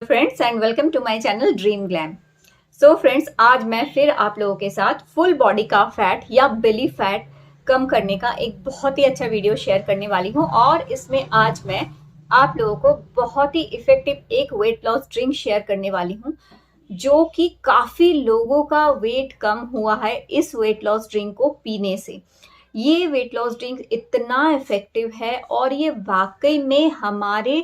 Friends and welcome to my channel dream glam. So friends, आज मैं फिर आप लोगों के साथ फुल बॉडी का फैट या बेली फैट कम करने का एक बहुत ही अच्छा वीडियो शेयर करने वाली हूँ। और इसमें आज मैं आप लोगों को बहुत ही इफेक्टिव एक वेट लॉस ड्रिंक शेयर करने वाली हूँ, जो कि काफी लोगों का वेट कम हुआ है इस वेट लॉस ड्रिंक को पीने से। ये वेट लॉस ड्रिंक इतना इफेक्टिव है और ये वाकई में हमारे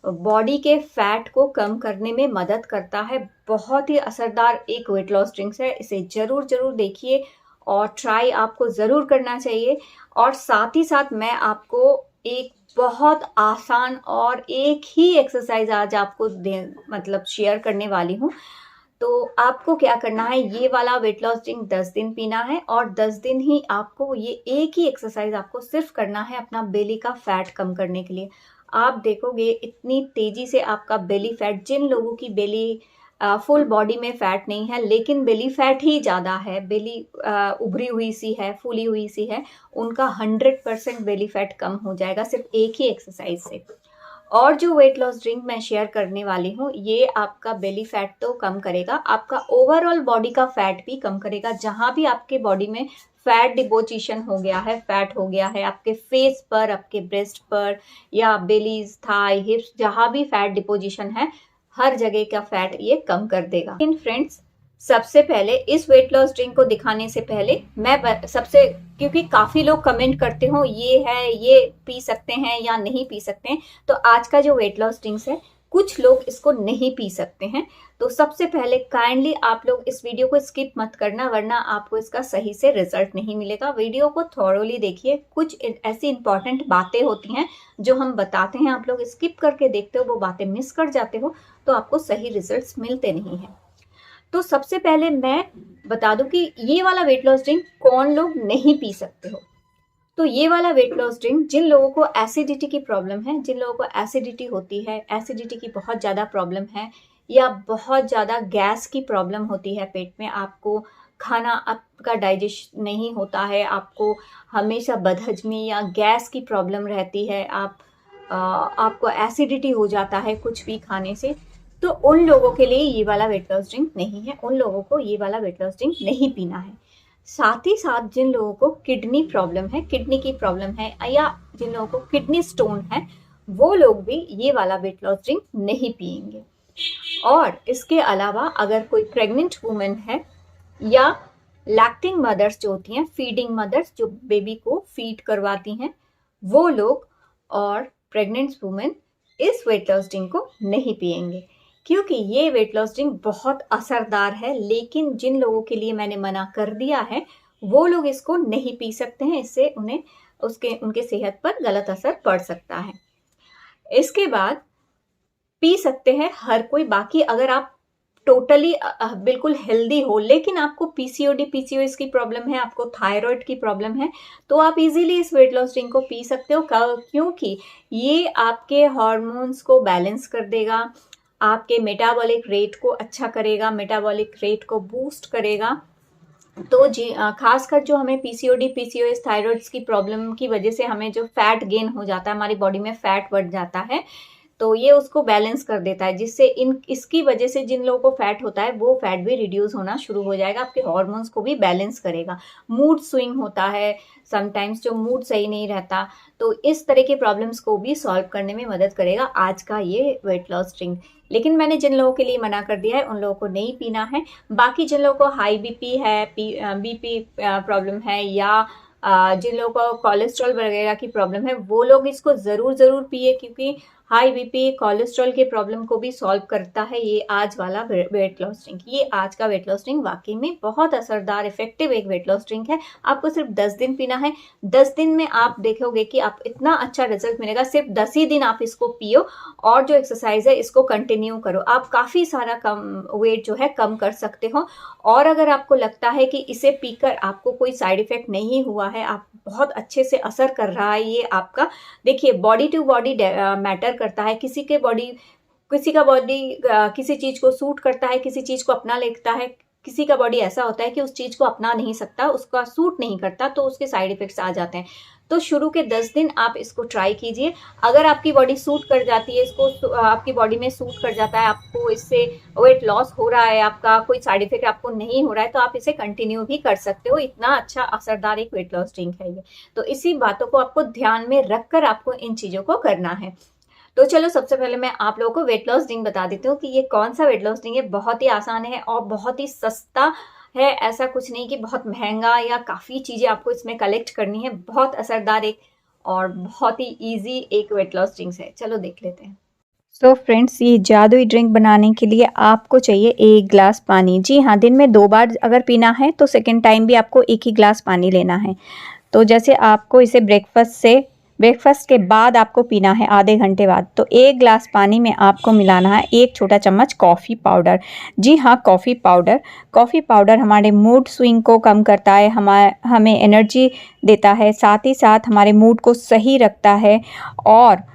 बॉडी के फैट को कम करने में मदद करता है। बहुत ही असरदार एक वेट लॉस ड्रिंक्स है, इसे जरूर जरूर देखिए और ट्राई आपको ज़रूर करना चाहिए। और साथ ही साथ मैं आपको एक बहुत आसान और एक ही एक्सरसाइज आज आपको शेयर करने वाली हूँ। तो आपको क्या करना है, ये वाला वेट लॉस ड्रिंक 10 दिन पीना है और 10 दिन ही आपको ये एक ही एक्सरसाइज आपको सिर्फ करना है अपना बेली का फैट कम करने के लिए। आप देखोगे इतनी तेजी से आपका बेली फैट, जिन लोगों की बेली फुल बॉडी में फैट नहीं है लेकिन बेली फैट ही ज़्यादा है, बेली उभरी हुई सी है, फूली हुई सी है, उनका 100% बेली फैट कम हो जाएगा सिर्फ एक ही एक्सरसाइज से। और जो वेट लॉस ड्रिंक मैं शेयर करने वाली हूँ, ये आपका बेली फैट तो कम करेगा, आपका ओवरऑल बॉडी का फैट भी कम करेगा। जहाँ भी आपके बॉडी में फैट डिपोजिशन हो गया है, फैट हो गया है आपके फेस पर, आपके ब्रेस्ट पर या बेलीज, थाई, हिप्स, जहाँ भी फैट डिपोजिशन है, हर जगह का फैट ये कम कर देगा। इन फ्रेंड्स, सबसे पहले इस वेट लॉस ड्रिंक को दिखाने से पहले मैं सबसे, क्योंकि काफी लोग कमेंट करते हो ये है, ये पी सकते हैं या नहीं पी सकते हैं, तो आज का जो वेट लॉस ड्रिंक्स है कुछ लोग इसको नहीं पी सकते हैं। तो सबसे पहले काइंडली आप लोग इस वीडियो को स्किप मत करना, वरना आपको इसका सही से रिजल्ट नहीं मिलेगा। वीडियो को थॉरोली देखिए, कुछ ऐसी इंपॉर्टेंट बातें होती हैं जो हम बताते हैं, आप लोग स्किप करके देखते हो, वो बातें मिस कर जाते हो, तो आपको सही रिजल्ट मिलते नहीं है। तो सबसे पहले मैं बता दूं कि ये वाला वेट लॉस ड्रिंक कौन लोग नहीं पी सकते हो। तो ये वाला वेट लॉस ड्रिंक जिन लोगों को एसिडिटी की प्रॉब्लम है, जिन लोगों को एसिडिटी होती है, एसिडिटी की बहुत ज़्यादा प्रॉब्लम है, या बहुत ज़्यादा गैस की प्रॉब्लम होती है पेट में, आपको खाना आपका डाइजेस्ट नहीं होता है, आपको हमेशा बदहजमी या गैस की प्रॉब्लम रहती है, आपको एसिडिटी हो जाता है कुछ भी खाने से, तो उन लोगों के लिए ये वाला वेट लॉस ड्रिंक नहीं है। उन लोगों को ये वाला वेट लॉस ड्रिंक नहीं पीना है। साथ ही साथ जिन लोगों को किडनी प्रॉब्लम है, किडनी की प्रॉब्लम है, या जिन लोगों को किडनी स्टोन है, वो लोग भी ये वाला वेट लॉस ड्रिंक नहीं पिएंगे। और इसके अलावा अगर कोई प्रेग्नेंट वुमेन है या लैक्टिंग मदर्स जो होती हैं, फीडिंग मदर्स जो बेबी को फीड करवाती हैं, वो लोग और प्रेग्नेंट वुमेन इस वेट लॉस ड्रिंक को नहीं पिएंगे, क्योंकि ये वेट लॉस ड्रिंक बहुत असरदार है। लेकिन जिन लोगों के लिए मैंने मना कर दिया है, वो लोग इसको नहीं पी सकते हैं, इससे उन्हें उनके सेहत पर गलत असर पड़ सकता है। इसके बाद पी सकते हैं हर कोई। बाकी अगर आप टोटली बिल्कुल हेल्दी हो लेकिन आपको पीसीओडी पीसीओएस की प्रॉब्लम है, आपको थायराइड की प्रॉब्लम है, तो आप इजीली इस वेट लॉस ड्रिंक को पी सकते हो, क्योंकि ये आपके हार्मोन्स को बैलेंस कर देगा, आपके मेटाबॉलिक रेट को अच्छा करेगा, मेटाबॉलिक रेट को बूस्ट करेगा। तो जी खासकर जो हमें पीसीओडी पीसीओएस थायराइड्स की प्रॉब्लम की वजह से हमें जो फैट गेन हो जाता है, हमारी बॉडी में फैट बढ़ जाता है, तो ये उसको बैलेंस कर देता है, जिससे इसकी वजह से जिन लोगों को फैट होता है वो फैट भी रिड्यूस होना शुरू हो जाएगा, आपके हार्मोन्स को भी बैलेंस करेगा। मूड स्विंग होता है समटाइम्स, जो मूड सही नहीं रहता, तो इस तरह के प्रॉब्लम्स को भी सॉल्व करने में मदद करेगा आज का ये वेट लॉस ड्रिंक। लेकिन मैंने जिन लोगों के लिए मना कर दिया है उन लोगों को नहीं पीना है। बाकी जिन लोगों को हाई बीपी है, बीपी प्रॉब्लम है, या जिन लोगों को कोलेस्ट्रॉल वगैरह की प्रॉब्लम है, वो लोग इसको ज़रूर पिए, क्योंकि हाई बीपी कोलेस्ट्रॉल के प्रॉब्लम को भी सॉल्व करता है ये आज वाला वेट लॉस ड्रिंक। ये आज का वेट लॉस ड्रिंक वाकई में बहुत असरदार इफेक्टिव एक वेट लॉस ड्रिंक है। आपको सिर्फ 10 दिन पीना है। 10 दिन में आप देखोगे कि आप इतना अच्छा रिजल्ट मिलेगा। सिर्फ 10 ही दिन आप इसको पियो और जो एक्सरसाइज है इसको कंटिन्यू करो, आप काफ़ी सारा कम वेट जो है कम कर सकते हो। और अगर आपको लगता है कि इसे पीकर आपको कोई साइड इफेक्ट नहीं हुआ है, आप बहुत अच्छे से असर कर रहा है ये आपका, देखिए बॉडी टू बॉडी मैटर करता है। किसी का बॉडी किसी चीज़ को सूट करता है, किसी चीज़ को अपना लेता है, किसी का बॉडी ऐसा होता है कि उस चीज़ को अपना नहीं सकता, उसका सूट नहीं करता, तो उसके साइड इफेक्ट्स आ जाते हैं। तो शुरू के 10 दिन आप इसको ट्राई कीजिए। अगर आपकी बॉडी सूट कर जाती है, इसको आपकी बॉडी में सूट कर जाता है, आपको इससे वेट लॉस हो रहा है, आपका कोई साइड इफेक्ट आपको नहीं हो रहा है, तो आप इसे कंटिन्यू भी कर सकते हो। इतना अच्छा असरदार एक वेट लॉस ड्रिंक है ये। तो इसी बातों को आपको ध्यान में रखकर आपको इन चीजों को करना है। तो चलो सबसे पहले मैं आप लोगों को वेट लॉस ड्रिंक बता देती हूँ कि ये कौन सा वेट लॉस ड्रिंक है। बहुत ही आसान है और बहुत ही सस्ता है। ऐसा कुछ नहीं कि बहुत महंगा या काफ़ी चीज़ें आपको इसमें कलेक्ट करनी है। बहुत असरदार एक और बहुत ही इजी एक वेट लॉस ड्रिंक है। चलो देख लेते हैं। तो फ्रेंड्स, ये जादुई ड्रिंक बनाने के लिए आपको चाहिए 1 गिलास पानी। जी हाँ, दिन में 2 बार अगर पीना है तो सेकेंड टाइम भी आपको 1 ही गिलास पानी लेना है। तो जैसे आपको इसे ब्रेकफास्ट के बाद आपको पीना है, आधे घंटे बाद। तो 1 गिलास पानी में आपको मिलाना है 1 छोटा चम्मच कॉफ़ी पाउडर। जी हाँ, कॉफ़ी पाउडर हमारे मूड स्विंग को कम करता है, हमें एनर्जी देता है, साथ ही साथ हमारे मूड को सही रखता है और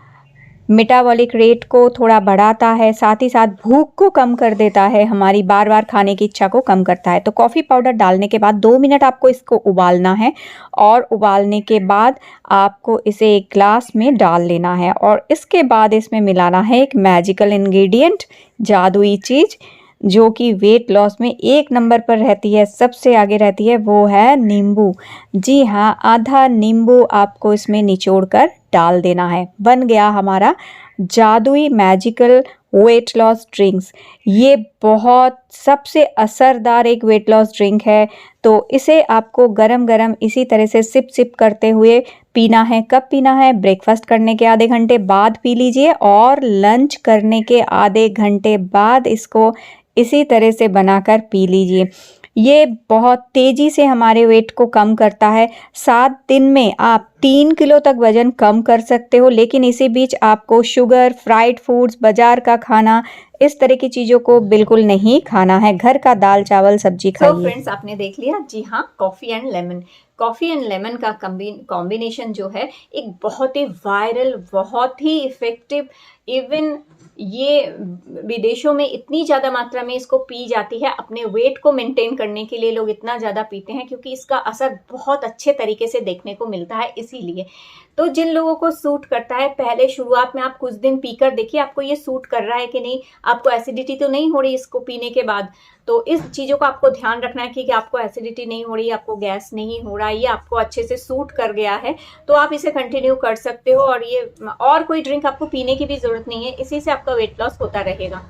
मेटाबॉलिक रेट को थोड़ा बढ़ाता है, साथ ही साथ भूख को कम कर देता है, हमारी बार बार खाने की इच्छा को कम करता है। तो कॉफ़ी पाउडर डालने के बाद 2 मिनट आपको इसको उबालना है और उबालने के बाद आपको इसे एक ग्लास में डाल लेना है और इसके बाद इसमें मिलाना है एक मैजिकल इंग्रेडिएंट, जादुई चीज़, जो कि वेट लॉस में 1 नंबर पर रहती है, सबसे आगे रहती है, वो है नींबू। जी हाँ, आधा नींबू आपको इसमें निचोड़कर डाल देना है। बन गया हमारा जादुई मैजिकल वेट लॉस ड्रिंक्स। ये बहुत सबसे असरदार एक वेट लॉस ड्रिंक है। तो इसे आपको गरम गरम इसी तरह से सिप सिप करते हुए पीना है। कब पीना है? ब्रेकफास्ट करने के आधे घंटे बाद पी लीजिए और लंच करने के आधे घंटे बाद इसको इसी तरह से बनाकर पी लीजिए। ये बहुत तेज़ी से हमारे वेट को कम करता है। 7 दिन में आप 3 किलो तक वज़न कम कर सकते हो, लेकिन इसी बीच आपको शुगर, फ्राइड फूड्स, बाज़ार का खाना, इस तरह की चीज़ों को बिल्कुल नहीं खाना है। घर का दाल चावल सब्जी खाइए। तो फ्रेंड्स, आपने देख लिया। जी हाँ, कॉफ़ी एंड लेमन का कॉम्बिनेशन जो है एक बहुत ही वायरल, बहुत ही इफ़ेक्टिव, इवन ये विदेशों में इतनी ज़्यादा मात्रा में इसको पी जाती है। अपने वेट को मेंटेन करने के लिए लोग इतना ज़्यादा पीते हैं क्योंकि इसका असर बहुत अच्छे तरीके से देखने को मिलता है। इसीलिए तो जिन लोगों को सूट करता है, पहले शुरुआत में आप कुछ दिन पीकर देखिए आपको ये सूट कर रहा है कि नहीं, आपको एसिडिटी तो नहीं हो रही इसको पीने के बाद। तो इस चीज़ों को आपको ध्यान रखना है कि आपको एसिडिटी नहीं हो रही, आपको गैस नहीं हो रहा है, ये आपको अच्छे से सूट कर गया है, तो आप इसे कंटिन्यू कर सकते हो। और ये और कोई ड्रिंक आपको पीने की भी ज़रूरत नहीं है, इसी से आपका वेट लॉस होता रहेगा।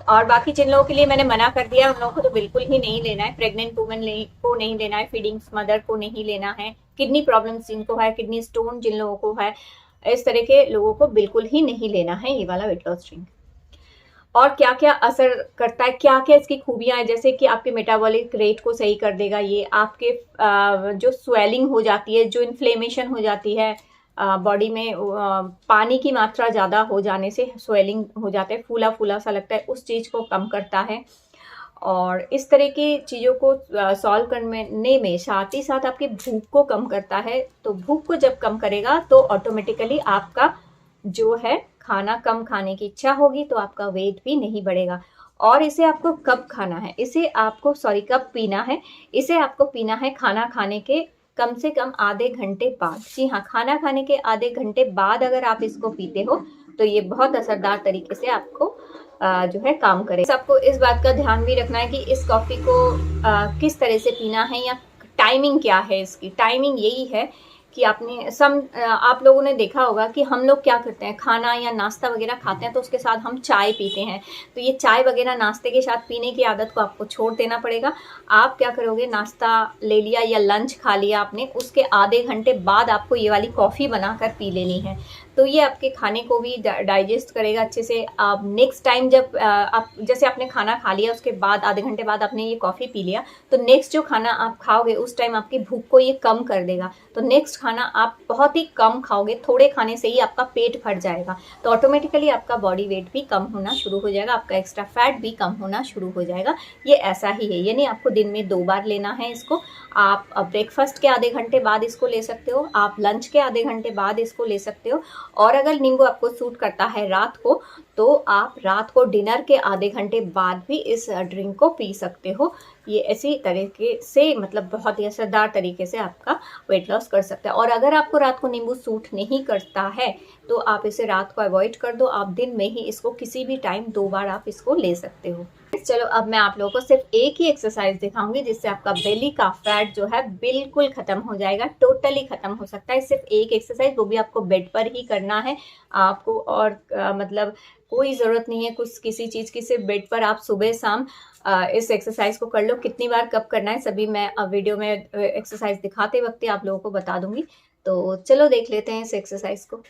और बाकी जिन लोगों के लिए मैंने मना कर दिया, उन लोगों को तो बिल्कुल ही नहीं लेना है। प्रेग्नेंट वुमेन को नहीं लेना है, फीडिंग मदर को नहीं लेना है, किडनी प्रॉब्लम्स जिनको है, किडनी स्टोन जिन लोगों को है, इस तरह के लोगों को बिल्कुल ही नहीं लेना है ये वाला वेट लॉस ड्रिंक। और क्या क्या असर करता है, क्या क्या इसकी खूबियां हैं, जैसे कि आपके मेटाबॉलिक रेट को सही कर देगा ये, आपके जो स्वेलिंग हो जाती है, जो इन्फ्लेमेशन हो जाती है बॉडी में, पानी की मात्रा ज़्यादा हो जाने से स्वेलिंग हो जाता है, फूला फूला सा लगता है, उस चीज़ को कम करता है। और इस तरह की चीज़ों को सॉल्व करने में साथ ही साथ आपकी भूख को कम करता है। तो भूख को जब कम करेगा तो ऑटोमेटिकली आपका जो है खाना कम खाने की इच्छा होगी, तो आपका वेट भी नहीं बढ़ेगा। और इसे आपको कब खाना है, कब पीना है, इसे आपको पीना है खाना खाने के कम से कम आधे घंटे बाद। जी हाँ, खाना खाने के आधे घंटे बाद अगर आप इसको पीते हो तो ये बहुत असरदार तरीके से आपको जो है काम करे। आपको इस बात का ध्यान भी रखना है कि इस कॉफ़ी को किस तरह से पीना है, या टाइमिंग क्या है इसकी। टाइमिंग यही है कि आप लोगों ने देखा होगा कि हम लोग क्या करते हैं, खाना या नाश्ता वगैरह खाते हैं तो उसके साथ हम चाय पीते हैं। तो ये चाय वगैरह नाश्ते के साथ पीने की आदत को आपको छोड़ देना पड़ेगा। आप क्या करोगे, नाश्ता ले लिया या लंच खा लिया आपने, उसके आधे घंटे बाद आपको ये वाली कॉफ़ी बनाकर पी लेनी है। तो ये आपके खाने को भी डाइजेस्ट करेगा अच्छे से। आप नेक्स्ट टाइम जब आप जैसे आपने खाना खा लिया, उसके बाद आधे घंटे बाद आपने ये कॉफ़ी पी लिया, तो नेक्स्ट जो खाना आप खाओगे उस टाइम आपकी भूख को ये कम कर देगा। तो नेक्स्ट खाना आप बहुत ही कम खाओगे, थोड़े खाने से ही आपका पेट भर जाएगा। तो ऑटोमेटिकली आपका बॉडी वेट भी कम होना शुरू हो जाएगा, आपका एक्स्ट्रा फैट भी कम होना शुरू हो जाएगा। ये ऐसा ही है, यानी आपको दिन में 2 बार लेना है इसको। आप ब्रेकफास्ट के आधे घंटे बाद इसको ले सकते हो, आप लंच के आधे घंटे बाद इसको ले सकते हो। और अगर नींबू आपको सूट करता है रात को, तो आप रात को डिनर के आधे घंटे बाद भी इस ड्रिंक को पी सकते हो। ये इसी तरीके से मतलब बहुत ही असरदार तरीके से आपका वेट लॉस कर सकता है। और अगर आपको रात को नींबू सूट नहीं करता है तो आप इसे रात को अवॉइड कर दो, आप दिन में ही इसको किसी भी टाइम 2 बार आप इसको ले सकते हो। चलो अब मैं आप लोगों को सिर्फ एक ही एक्सरसाइज दिखाऊंगी जिससे आपका बेली का फैट जो है बिल्कुल खत्म हो जाएगा, टोटली खत्म हो सकता है। सिर्फ एक एक्सरसाइज, वो भी आपको बेड पर ही करना है आपको, और मतलब कोई ज़रूरत नहीं है कुछ किसी चीज़ की, सिर्फ बेड पर आप सुबह शाम इस एक्सरसाइज को कर लो। कितनी बार कब करना है सभी मैं वीडियो में एक्सरसाइज दिखाते वक्त आप लोगों को बता दूंगी। तो चलो देख लेते हैं इस एक्सरसाइज को।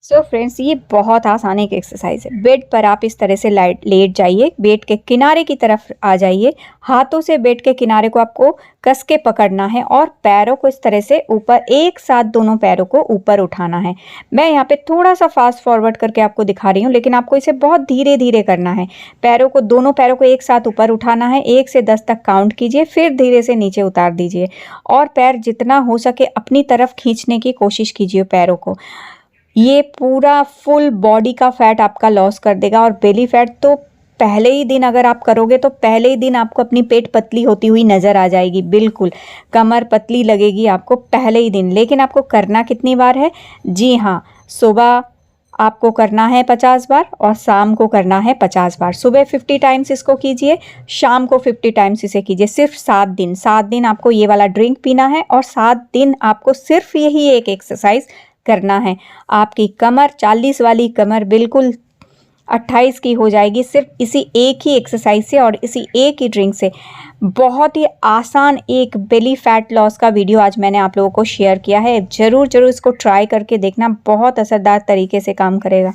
सो फ्रेंड्स, ये बहुत आसान एक एक्सरसाइज है। बेड पर आप इस तरह से लेट जाइए, बेड के किनारे की तरफ आ जाइए, हाथों से बेड के किनारे को आपको कस के पकड़ना है और पैरों को इस तरह से ऊपर, एक साथ दोनों पैरों को ऊपर उठाना है। मैं यहाँ पे थोड़ा सा फास्ट फॉरवर्ड करके आपको दिखा रही हूँ, लेकिन आपको इसे बहुत धीरे धीरे करना है। पैरों को, दोनों पैरों को एक साथ ऊपर उठाना है, 1 से 10 तक काउंट कीजिए, फिर धीरे से नीचे उतार दीजिए और पैर जितना हो सके अपनी तरफ खींचने की कोशिश कीजिए पैरों को। ये पूरा फुल बॉडी का फैट आपका लॉस कर देगा। और बेली फैट तो पहले ही दिन अगर आप करोगे तो पहले ही दिन आपको अपनी पेट पतली होती हुई नज़र आ जाएगी, बिल्कुल कमर पतली लगेगी आपको पहले ही दिन। लेकिन आपको करना कितनी बार है? जी हाँ, सुबह आपको करना है 50 बार और शाम को करना है 50 बार। सुबह 50 टाइम्स इसको कीजिए, शाम को 50 टाइम्स इसे कीजिए। सिर्फ 7 दिन आपको ये वाला ड्रिंक पीना है और 7 दिन आपको सिर्फ यही एक एक्सरसाइज करना है। आपकी कमर, 40 वाली कमर बिल्कुल 28 की हो जाएगी सिर्फ इसी एक ही एक्सरसाइज से और इसी एक ही ड्रिंक से। बहुत ही आसान एक बेली फैट लॉस का वीडियो आज मैंने आप लोगों को शेयर किया है। ज़रूर इसको ट्राई करके देखना, बहुत असरदार तरीके से काम करेगा।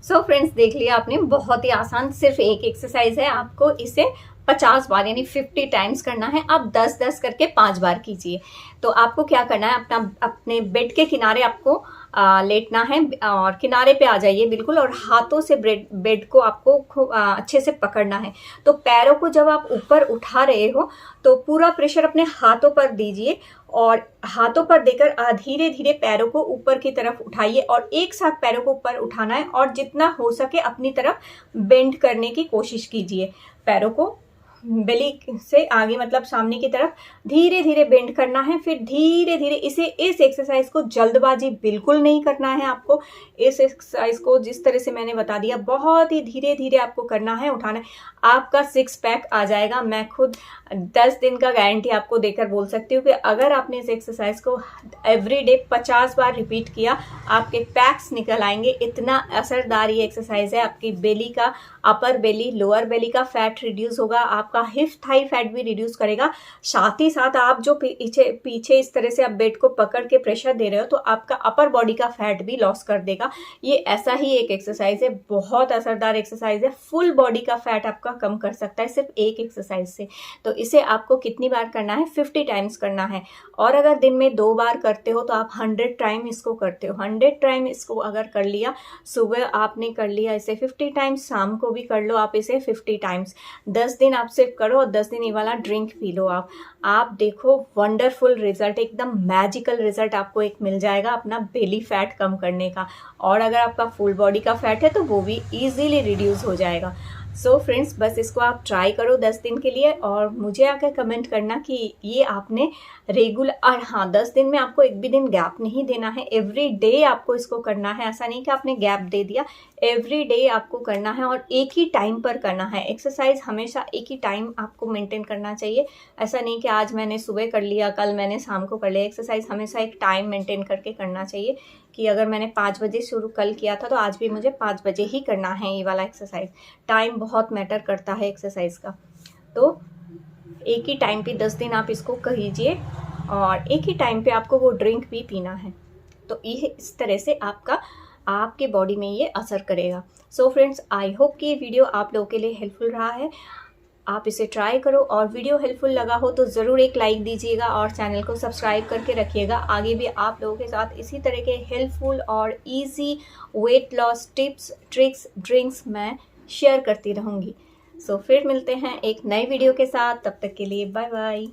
सो फ्रेंड्स, देख लिया आपने, बहुत ही आसान सिर्फ एक एक्सरसाइज है। आपको इसे 50 बार यानी 50 टाइम्स करना है। आप 10-10 करके 5 बार कीजिए। तो आपको क्या करना है, अपने बेड के किनारे आपको लेटना है और किनारे पे आ जाइए बिल्कुल, और हाथों से बेड को आपको अच्छे से पकड़ना है। तो पैरों को जब आप ऊपर उठा रहे हो तो पूरा प्रेशर अपने हाथों पर दीजिए और हाथों पर देकर धीरे धीरे पैरों को ऊपर की तरफ उठाइए और एक साथ पैरों को ऊपर उठाना है और जितना हो सके अपनी तरफ बेंड करने की कोशिश कीजिए। पैरों को बेली से आगे मतलब सामने की तरफ धीरे धीरे बेंड करना है। फिर धीरे धीरे इस एक्सरसाइज को जल्दबाजी बिल्कुल नहीं करना है। आपको इस एक्सरसाइज को जिस तरह से मैंने बता दिया बहुत ही धीरे धीरे आपको करना है, उठाना है। आपका 6 पैक आ जाएगा। मैं खुद 10 दिन का गारंटी आपको देकर बोल सकती हूँ कि अगर आपने इस एक्सरसाइज को एवरीडे 50 बार रिपीट किया, आपके पैक्स निकल आएंगे। इतना असरदार ये एक्सरसाइज है। आपकी बेली का, अपर बेली, लोअर बेली का फैट रिड्यूस होगा, आपका हिप थाई फैट भी रिड्यूस करेगा। साथ ही साथ आप जो पीछे इस तरह से आप बेड को पकड़ के प्रेशर दे रहे हो तो आपका अपर बॉडी का फैट भी लॉस कर देगा। ये ऐसा ही एक एक्सरसाइज है, बहुत असरदार एक्सरसाइज है। फुल बॉडी का फैट आपका कम कर सकता है सिर्फ एक एक्सरसाइज से। तो इसे आपको कितनी बार करना है? 50 टाइम्स करना है। और अगर दिन में 2 बार करते हो तो आप 100 टाइम इसको करते हो। 100 टाइम इसको अगर कर लिया, सुबह आपने कर लिया इसे 50 टाइम्स, शाम को भी कर लो आप इसे 50 टाइम्स। 10 दिन आप सिर्फ करो और 10 दिन ये वाला ड्रिंक पी लो। आप देखो वंडरफुल रिजल्ट, एकदम मैजिकल रिजल्ट आपको एक मिल जाएगा अपना बेली फैट कम करने का। और अगर आपका फुल बॉडी का फैट है तो वो भी इजीली रिड्यूस हो जाएगा। सो फ्रेंड्स, बस इसको आप ट्राई करो 10 दिन के लिए और मुझे आकर कमेंट करना कि ये आपने रेगुलर, और हाँ 10 दिन में आपको एक भी दिन गैप नहीं देना है। एवरी डे आपको इसको करना है। ऐसा नहीं कि आपने गैप दे दिया, एवरी डे आपको करना है और एक ही टाइम पर करना है। एक्सरसाइज हमेशा एक ही टाइम आपको मेंटेन करना चाहिए। ऐसा नहीं कि आज मैंने सुबह कर लिया, कल मैंने शाम को कर लिया। एक्सरसाइज हमेशा एक टाइम मेंटेन करके करना चाहिए कि अगर मैंने 5 बजे शुरू कल किया था तो आज भी मुझे 5 बजे ही करना है ये वाला एक्सरसाइज। टाइम बहुत मैटर करता है एक्सरसाइज का। तो एक ही टाइम पे 10 दिन आप इसको कीजिए और एक ही टाइम पे आपको वो ड्रिंक भी पीना है। तो ये इस तरह से आपके बॉडी में ये असर करेगा। सो फ्रेंड्स, आई होप कि ये वीडियो आप लोगों के लिए हेल्पफुल रहा है। आप इसे ट्राई करो और वीडियो हेल्पफुल लगा हो तो ज़रूर एक लाइक दीजिएगा और चैनल को सब्सक्राइब करके रखिएगा। आगे भी आप लोगों के साथ इसी तरह के हेल्पफुल और easy weight loss tips, tricks, drinks मैं शेयर करती रहूँगी। सो फिर मिलते हैं एक नए वीडियो के साथ। तब तक के लिए बाय बाय।